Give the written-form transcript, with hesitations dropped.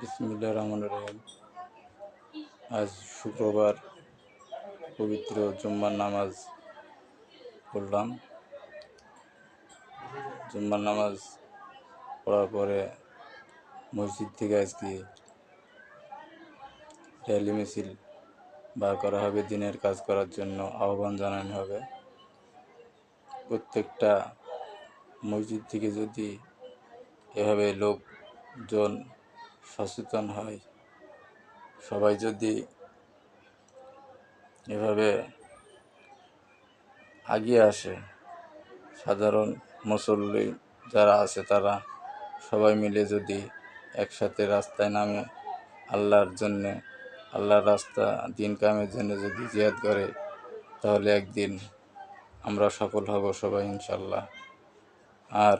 বিসমিল্লাহির রহমানির রহিম। আজ শুক্রবার পবিত্র জুম্মার নামাজ পড়লাম। জুম্মার নামাজ পড়ার পরে মসজিদ থেকে আজকে র্যালি মিছিল বার করা হবে। দিনের কাজ করার জন্য আহ্বান জানানো হবে। প্রত্যেকটা মসজিদ থেকে যদি এভাবে লোকজন সচেতন হয়, সবাই যদি এভাবে এগিয়ে আসে, সাধারণ মুসল্লি যারা আছে তারা সবাই মিলে যদি একসাথে রাস্তায় নামে আল্লাহর জন্যে, আল্লাহর রাস্তা দিন কায়েমের জন্য যদি জিহাদ করে, তাহলে একদিন আমরা সফল হব সবাই ইনশাল্লাহ। আর